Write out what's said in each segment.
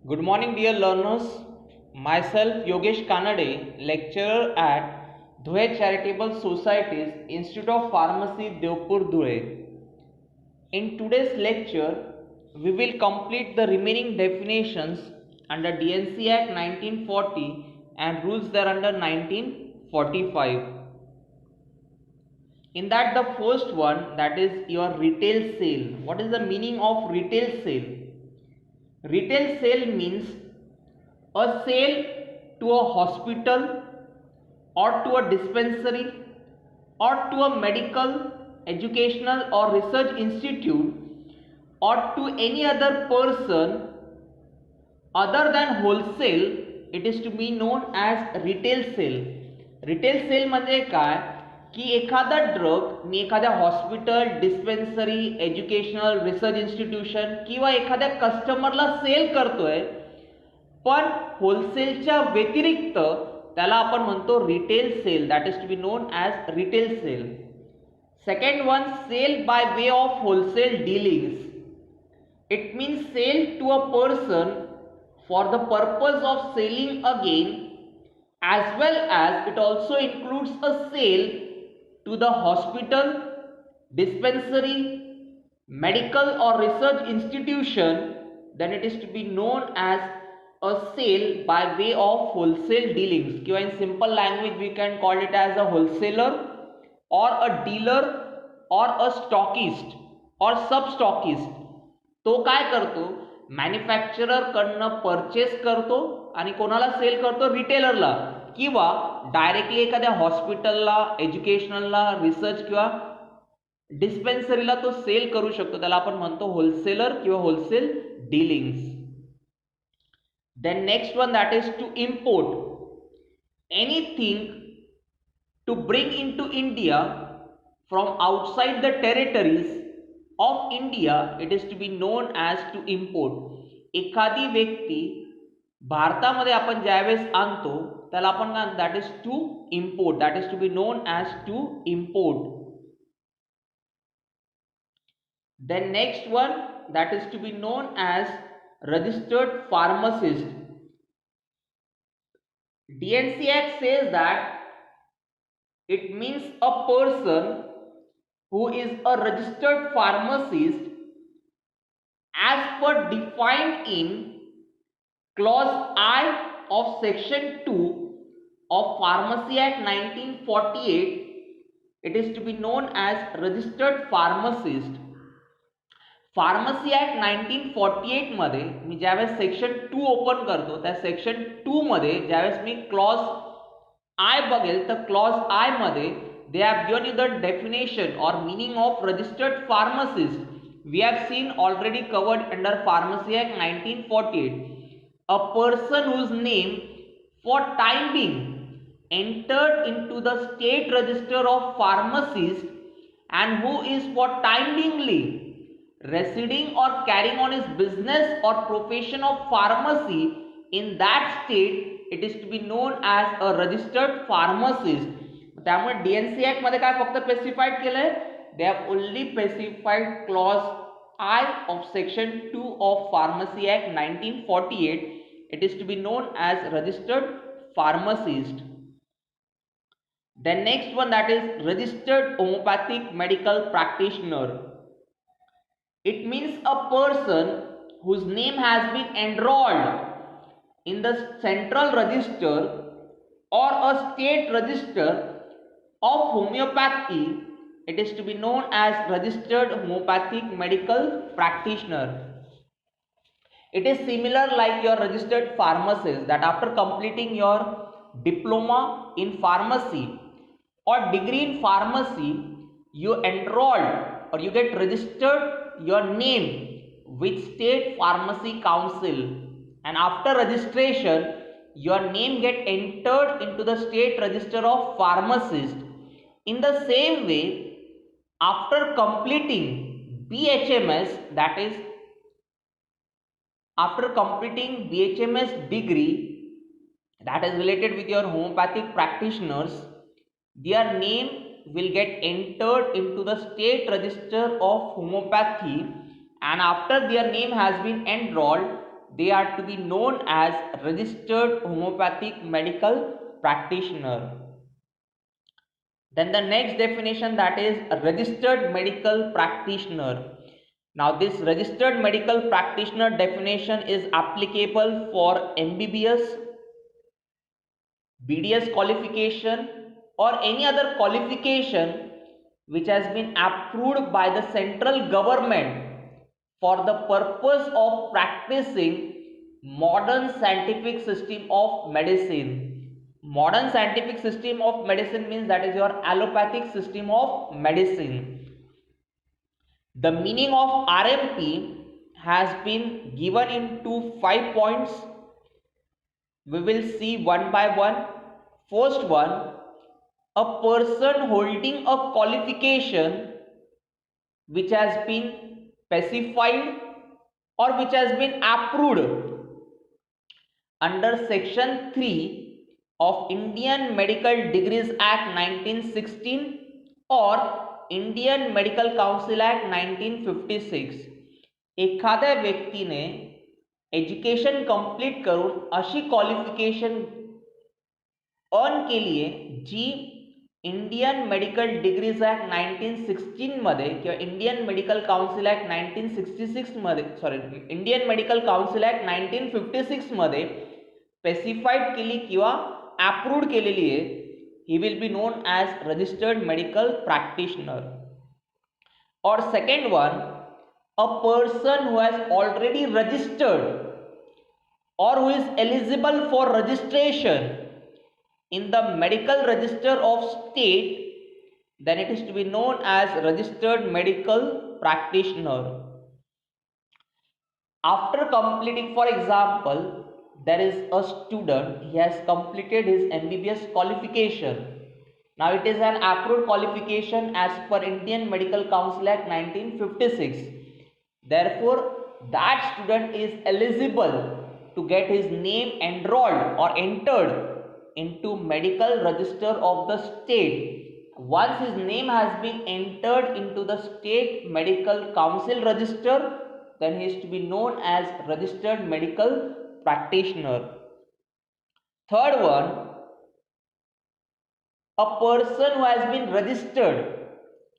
Good morning, dear learners. Myself, Yogesh Kanade, lecturer at Dhuye Charitable Society's Institute of Pharmacy, Devpur, Dhuye. In today's lecture, we will complete the remaining definitions under DNC Act 1940 and rules thereunder 1945. In that, the first one, that is your retail sale. What is the meaning of retail sale? Retail sale means a sale to a hospital or to a dispensary or to a medical, educational or research institute or to any other person other than wholesale, it is to be known as retail sale. Retail sale म्हणजे काय की एखादा drug मी एखाद्या hospital, dispensary, educational, research institution किंवा एखाद्या कस्टमरला cell करतोय, पण होलसेलच्या व्यतिरिक्त त्याला आपण म्हणतो retail sale. That is to be known as retail sale. Second one, sale by way of wholesale dealings. It means sale to a person for the purpose of selling again, as well as it also includes a sale to the hospital, dispensary, medical or research institution. Then it is to be known as a sale by way of wholesale dealings. किंवा in simple language we can call it as a wholesaler or a dealer or a stockist or sub-stockist. तो काय करतो, manufacturer कडनं purchase करतो आणि कोणाला cell करतो, रिटेलरला, किंवा डायरेक्टली एखाद्या हॉस्पिटलला, एज्युकेशनलला, रिसर्च किंवा डिस्पेन्सरीला तो सेल करू शकतो. त्याला आपण म्हणतो होलसेलर किंवा wholesale dealings. Then next one, that is to import anything to bring in to India from outside the territories of India. It is to be known as to import. एखादी व्यक्ती भारतामध्ये आपण ज्यावेळेस आणतो त्याला आपण काय, that is to import. That is to be known as to import. Then next one, that is to be known as registered pharmacist. DNC Act says that it means a person who is a registered pharmacist as per defined in clause I of section 2 of Pharmacy Act 1948. It is to be known as registered pharmacist. Pharmacy act 1948 मध्ये मी ज्यावेळेस section 2 open करतो, त्या section 2 मध्ये ज्यावेळेस मी clause आय बघेल तर clause आय मध्ये they have given you the definition or meaning of registered pharmacist. We have seen already covered under Pharmacy Act 1948. A person whose name for time being entered into the state register of pharmacists and who is for time beingly residing or carrying on his business or profession of pharmacy in that state, it is to be known as a registered pharmacist. त्यामुळे DNC act मध्ये काय फक्त specified केलंय, they have only specified clause I of section 2 of pharmacy act 1948. It is to be known as registered pharmacist. Then next one, that is registered homoeopathic medical practitioner. It means a person whose name has been enrolled in the central register or a state register of homeopathy. It is to be known as registered homeopathic medical practitioner. It is similar like your registered pharmacist, that after completing your diploma in pharmacy or degree in pharmacy, you enrolled or you get registered your name with state pharmacy council, and after registration your name get entered into the state register of pharmacist. In the same way, after completing BHMS, that is after completing BHMS degree that is related with your homeopathic practitioners, their name will get entered into the state register of homeopathy, and after their name has been enrolled, they are to be known as registered homeopathic medical practitioner. Then the next definition, that is a registered medical practitioner. Now this registered medical practitioner definition is applicable for MBBS, BDS qualification or any other qualification which has been approved by the central government for the purpose of practicing modern scientific system of medicine. Modern scientific system of medicine means that is your allopathic system of medicine. The meaning of RMP has been given into 5 points. We will see one by one. First one, a person holding a qualification which has been specified or which has been approved under section 3 of Indian Medical Degrees Act 1916 or Indian Medical Council Act 1956. एखाद्या व्यक्तीने education complete करून अशी qualification earn केली आहे जी Indian medical degrees act 1916 मध्ये किंवा Indian medical council act 1966 मध्ये Indian medical council act 1956 मध्ये स्पेसिफाईड केली किंवा अप्रूव्ड केलेली आहे. He will be known as registered medical practitioner. और second one, a person who has already registered or who is eligible for registration in the medical register of state, then it is to be known as registered medical practitioner. After completing, for example, there is a student, he has completed his MBBS qualification. Now it is an approved qualification as per Indian Medical Council Act 1956. Therefore, that student is eligible to get his name enrolled or entered into medical register of the state. Once his name has been entered into the state medical council register, then he is to be known as registered medical practitioner. Third one, a person who has been registered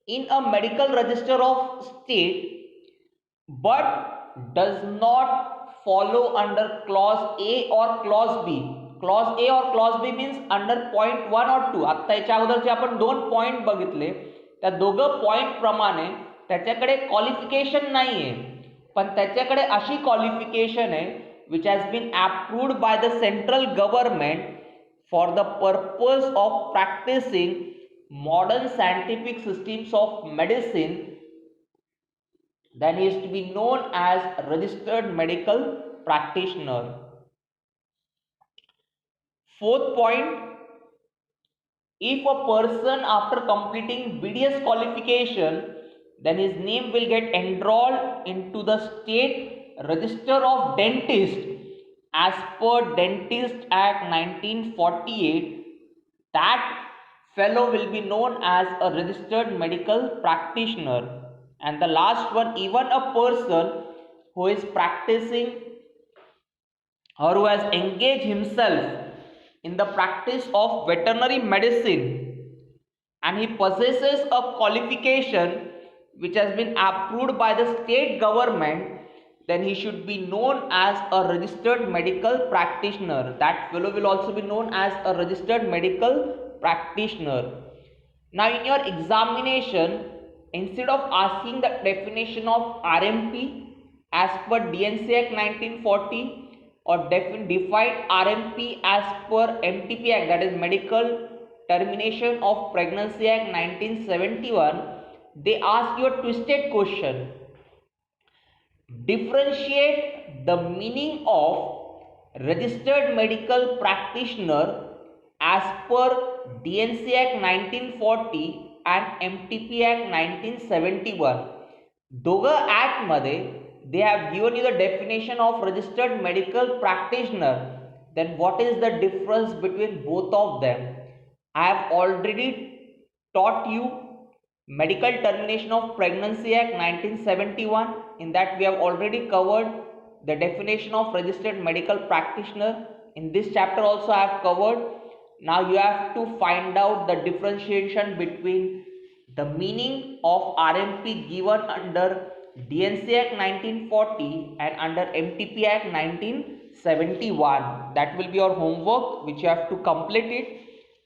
in a medical register of state but does not follow under clause A or clause B. Clause A or clause B means under point 1 or 2. आता याच्या अगोदरचे आपण दोन point बघितले, त्या दोघं point प्रमाणे त्याच्याकडे क्वालिफिकेशन नाही आहे, पण त्याच्याकडे अशी क्वालिफिकेशन आहे which has been approved by the central government for the purpose of practicing modern scientific systems of medicine, then he is to be known as registered medical practitioner. Fourth point, if a person after completing BDS qualification, then his name will get enrolled into the state register of dentist as per Dentist Act 1948, that fellow will be known as a registered medical practitioner. And the last one, even a person who is practicing or who has engaged himself in the practice of veterinary medicine and he possesses a qualification which has been approved by the state government, then he should be known as a registered medical practitioner. That fellow will also be known as a registered medical practitioner. Now in your examination, instead of asking the definition of RMP as per DNC Act 1940 or defined RMP as per MTP Act, that is Medical Termination of Pregnancy Act 1971, they ask you a twisted question. Differentiate the meaning of registered medical practitioner as per DNC Act 1940 and MTP Act 1971. दोघं act मध्ये they have given you the definition of registered medical practitioner. Then what is the difference between both of them? I have already taught you Medical Termination of Pregnancy Act 1971. In that we have already covered the definition of registered medical practitioner. In this chapter also I have covered. Now you have to find out the differentiation between the meaning of RMP given under DNC Act 1940 and under MTP Act 1971. That will be your homework which you have to complete it,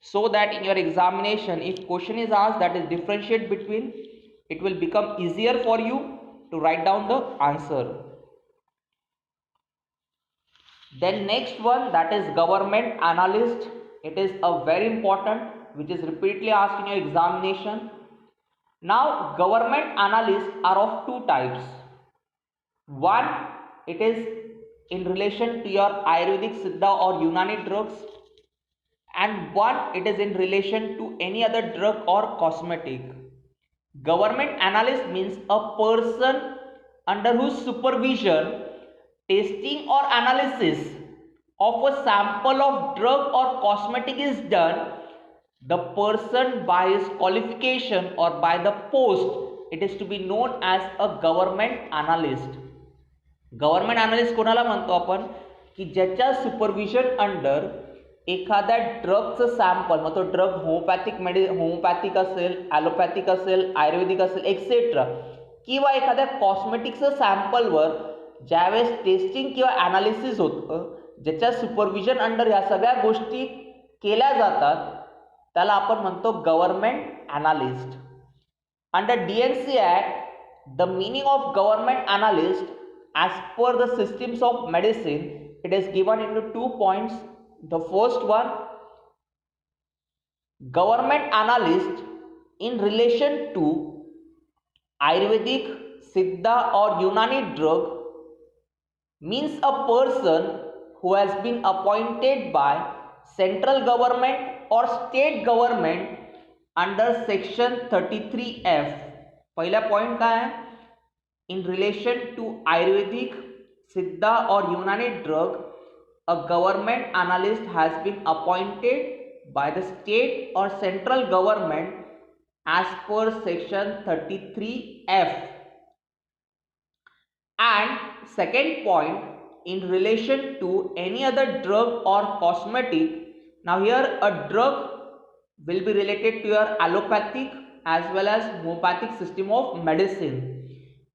so that in your examination if question is asked that is differentiate between, it will become easier for you to write down the answer. Then next one, that is government analyst. It is a very important which is repeatedly asked in your examination. Now government analysts are of two types. One, it is in relation to your Ayurvedic, Siddha or Unani drugs, and one it is in relation to any other drug or cosmetic. Government analyst means a person under whose supervision testing or analysis of a sample of drug or cosmetic is done. The person by his qualification or by the post, it is to be known as a government analyst. Government analyst कोणाला म्हणतो आपण की ज्याच्या supervision under एखाद्या ड्रगचं sample, मग तो drug homoeopathic असेल, allopathic असेल, आयुर्वेदिक असेल एक्सेट्रा, किंवा एखाद्या कॉस्मेटिकचं सॅम्पलवर ज्यावेळेस टेस्टिंग किंवा ॲनालिसिस होतं, ज्याच्या सुपरविजन अंडर ह्या सगळ्या गोष्टी केल्या जातात, त्याला आपण म्हणतो government analyst. Under DNC act the meaning of government analyst as per the systems of medicine, it is given into 2 points. The first one, government analyst in relation to Ayurvedic, Siddha or Unani drug means a person who has been appointed by central government or state government under section 33F. पहिला point काय आहे? In relation to Ayurvedic, Siddha or Unani drug, a government analyst has been appointed by the state or central government as per section 33F. And second point, in relation to any other drug or cosmetic. Now here a drug will be related to your allopathic as well as homeopathic system of medicine.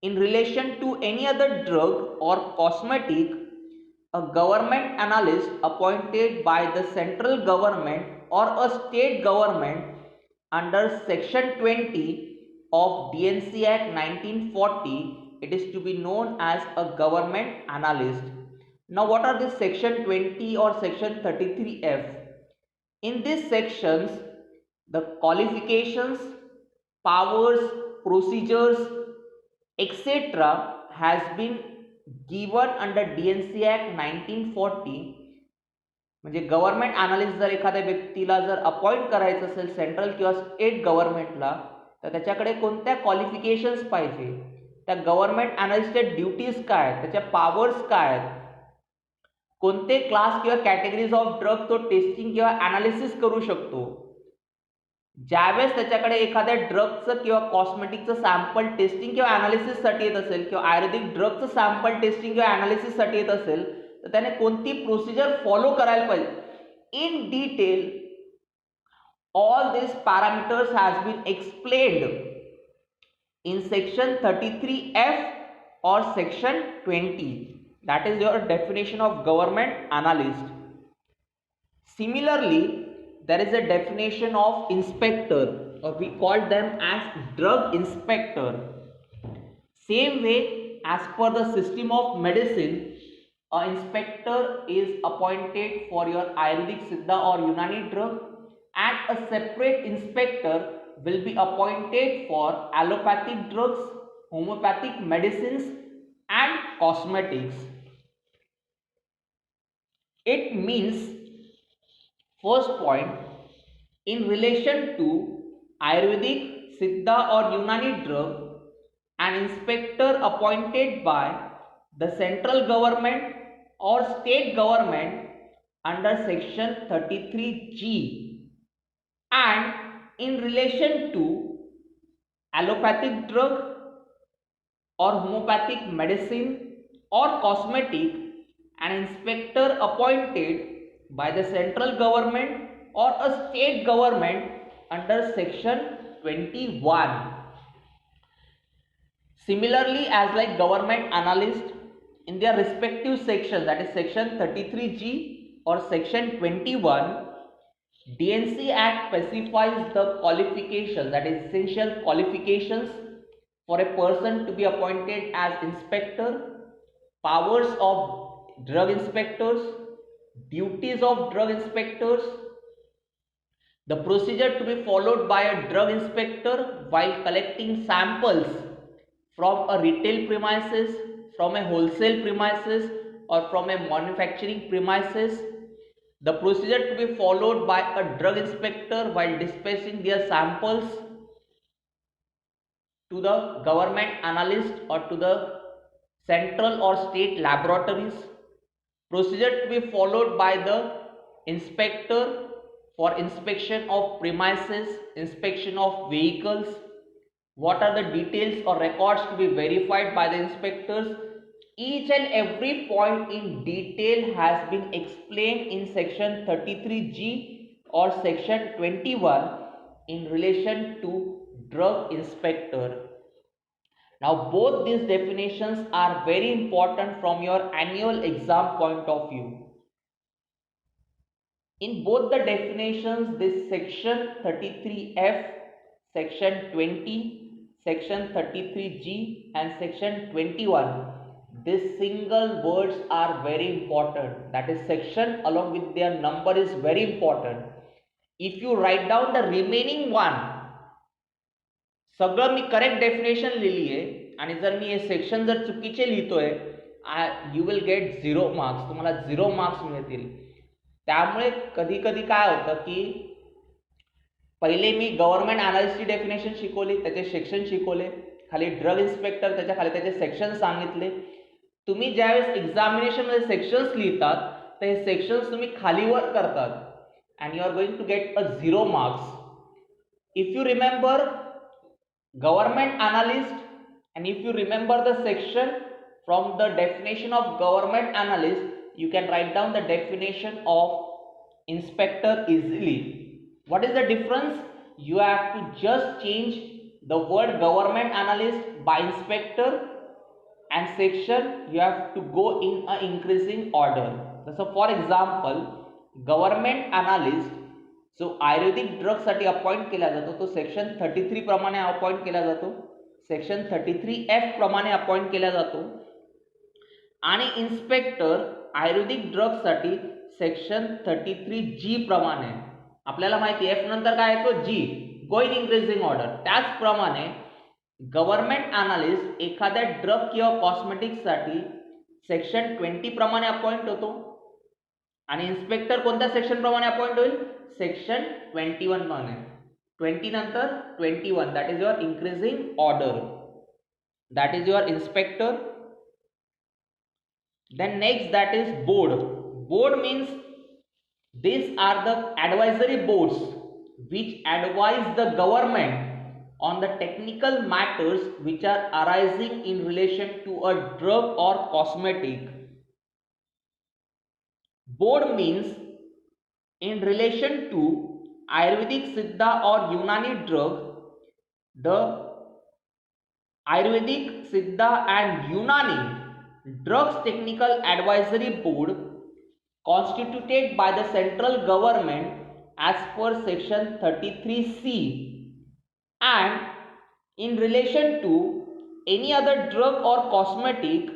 In relation to any other drug or cosmetic, a government analyst appointed by the central government or a state government under section 20 of DNC Act 1940, it is to be known as a government analyst. Now what are these section 20 or section 33F? In these sections, the qualifications, powers, procedures, etc. has been given under DNC Act 1940. म्हणजे government analyst जर एखाद्या व्यक्तीला जर appoint करायचं असेल central किंवा state गव्हर्नमेंटला, तर त्याच्याकडे कोणत्या क्वालिफिकेशन्स पाहिजे, त्या गव्हर्नमेंट अनालिस्टच्या ड्युटीज काय आहेत, त्याच्या पॉवर्स काय आहेत, कोणते क्लास किंवा कॅटेगरीज ऑफ ड्रग तो टेस्टिंग किंवा ॲनालिसिस करू शकतो. ज्यावेळेस त्याच्याकडे एखाद्या ड्रगचं किंवा कॉस्मेटिकचं सॅम्पल टेस्टिंग किंवा ॲनालिसिससाठी येत असेल, किंवा आयुर्वेदिक ड्रगचं सॅम्पल टेस्टिंग किंवा ॲनालिसिससाठी येत असेल, तर त्याने कोणती प्रोसिजर फॉलो करायला पाहिजे. In detail all this parameters has been explained in section 33F or section 20. That is your definition of government analyst. Similarly, there is a definition of inspector, or we call them as drug inspector. Same way, as per the system of medicine, an inspector is appointed for your Ayurvedic, Siddha or Unani drug, and a separate inspector will be appointed for allopathic drugs, homeopathic medicines and cosmetics. It means, first point, in relation to Ayurvedic, Siddha or Unani drug, an inspector appointed by the central government or state government under section 33G, and in relation to allopathic drug or homeopathic medicine or cosmetic, an inspector appointed by the central government or a state government under section 21. Similarly, as like government analyst in their respective sections, that is section 33G or section 21, DNC Act specifies the qualifications, that is essential qualifications for a person to be appointed as inspector, powers of drug inspectors, duties of drug inspectors, the procedure to be followed by a drug inspector while collecting samples from a retail premises, from a wholesale premises, or from a manufacturing premises, the procedure to be followed by a drug inspector while dispatching their samples to the government analyst or to the central or state laboratories, procedure to be followed by the inspector for inspection of premises, inspection of vehicles, what are the details or records to be verified by the inspectors. Each and every point in detail has been explained in section 33G or section 21 in relation to drug inspector. Now both these definitions are very important from your annual exam point of view. In both the definitions, this section 33F, section 20, section 33G and section 21, these single words are very important. That is, section along with their number is very important. If you write down the remaining one, सगळं मी correct definition लिहिली आहे आणि जर मी हे section जर चुकीचे लिहितोय, you will get 0 marks, तुम्हाला 0 marks मिळतील. त्यामुळे कधी कधी काय होतं की पहिले मी गव्हर्नमेंट अनालिस्टची डेफिनेशन शिकवली, त्याचे सेक्शन शिकवले, खाली ड्रग इन्स्पेक्टर, त्याच्या खाली त्याचे सेक्शन सांगितले. तुम्ही ज्यावेळेस एक्झामिनेशनमध्ये सेक्शन्स लिहितात तर हे सेक्शन्स तुम्ही खालीवर करतात and you are going to get a 0 marks. If you remember government analyst and if you remember the section from the definition of government analyst, you can write down the definition of inspector easily. What is the difference? You have to just change the word government analyst by inspector, and section you have to go in a increasing order. So for example, government analyst जो Ayurvedic drug साठी appoint केला जातो तो section 33 प्रमाणे appoint केला जातो, section 33F प्रमाणे appoint केला जातो, आणि इन्स्पेक्टर आयुर्वेदिक ड्रग साठी सेक्शन 33G प्रमाणे. आपल्याला माहिती F नंतर काय येतो G, गो इन इन्क्रीजिंग ऑर्डर. त्याचप्रमाणे गव्हर्नमेंट अनालिस्ट एखाद्या ड्रग किंवा कॉस्मेटिक्स साठी सेक्शन 20 प्रमाणे अपॉइंट होतो आणि इन्स्पेक्टर कोणत्या सेक्शन प्रमाणे अपॉइंट होईल, सेक्शन 21 प्रमाणे. 20 नंतर 21, that is your increasing order, that is your inspector. Then next, that is board. Board means these are the advisory boards which advise the government on the technical matters which are arising in relation to a drug or cosmetic. Board means in relation to Ayurvedic, Siddha or Unani drug, the Ayurvedic, Siddha and Unani drugs technical advisory board constituted by the central government as per section 33C, and in relation to any other drug or cosmetic,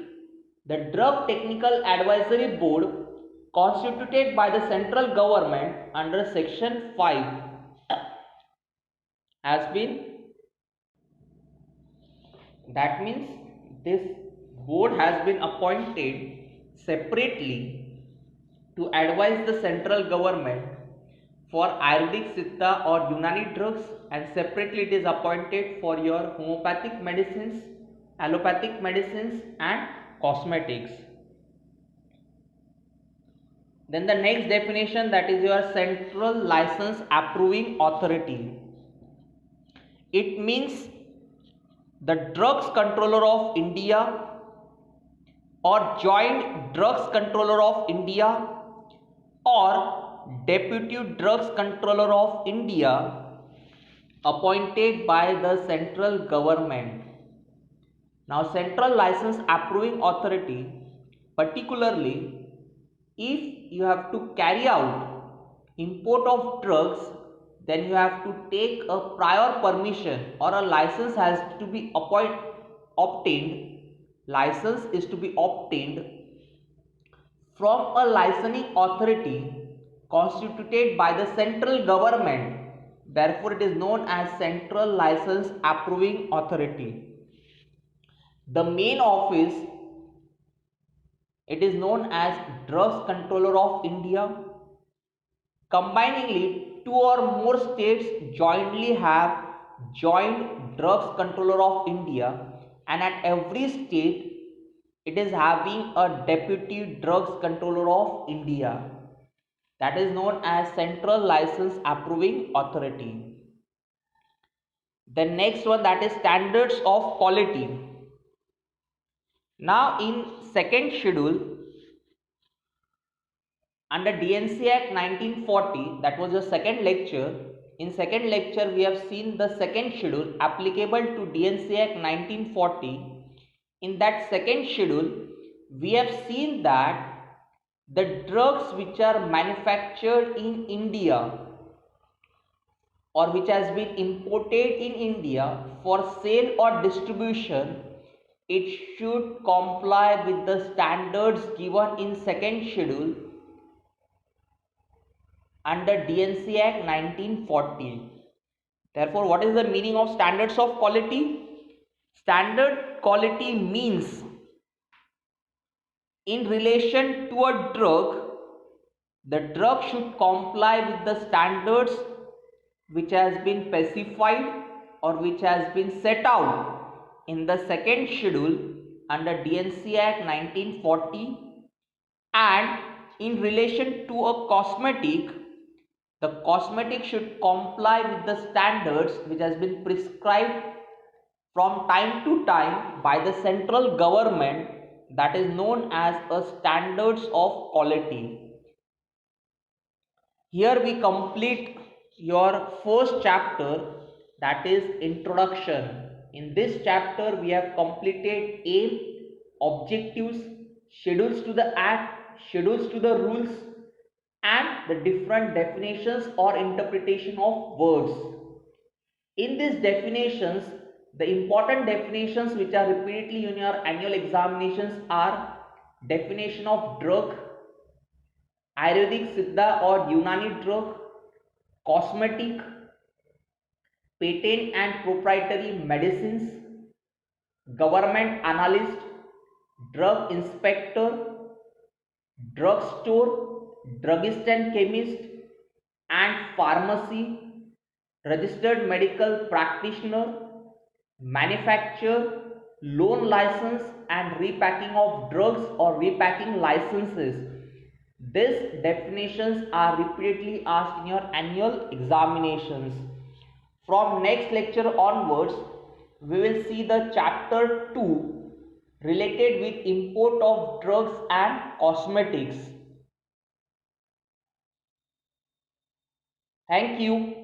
the drug technical advisory board constituted by the central government under section 5 has been. That means this board has been appointed separately to advise the central government for Ayurvedic, Siddha or Unani drugs, and separately it is appointed for your homeopathic medicines, allopathic medicines and cosmetics. Then the next definition, that is your central license approving authority. It means the drugs controller of India or Joint Drugs Controller of India or Deputy Drugs Controller of India appointed by the central government. Now, Central License Approving Authority, particularly if you have to carry out import of drugs, then you have to take a prior permission or a license has to be obtained. License is to be obtained from a licensing authority constituted by the central government. Therefore, it is known as Central License Approving Authority. The main office, it is known as Drugs Controller of India. Combiningly, two or more states jointly have Joint Drugs Controller of India, and at every state it is having a Deputy Drugs Controller of India. That is known as Central License Approving Authority. The next one, that is Standards of Quality. Now in second schedule under DNC Act 1940, that was the second lecture. In second lecture we have seen the second schedule applicable to DNC Act 1940. In that second schedule we have seen that the drugs which are manufactured in India or which has been imported in India for sale or distribution, it should comply with the standards given in second schedule under DNC Act 1940. Therefore, what is the meaning of standards of quality? Standard quality means in relation to a drug, the drug should comply with the standards which has been specified or which has been set out in the second schedule under DNC Act 1940, and in relation to a cosmetic, the cosmetic should comply with the standards which has been prescribed from time to time by the central government, that is known as a standards of quality. Here we complete your first chapter, that is introduction. In this chapter we have completed aim, objectives, schedules to the act, schedules to the rules, and the different definitions or interpretation of words. In these definitions, the important definitions which are repeatedly in your annual examinations are definition of drug, Ayurvedic Siddha or Unani drug, cosmetic, patent and proprietary medicines, government analyst, drug inspector, drugstore, druggist and chemist, and pharmacy, registered medical practitioner, manufacture, loan license and repacking of drugs or repacking licenses. These definitions are repeatedly asked in your annual examinations. From next lecture onwards, we will see the chapter 2 related with import of drugs and cosmetics. Thank you.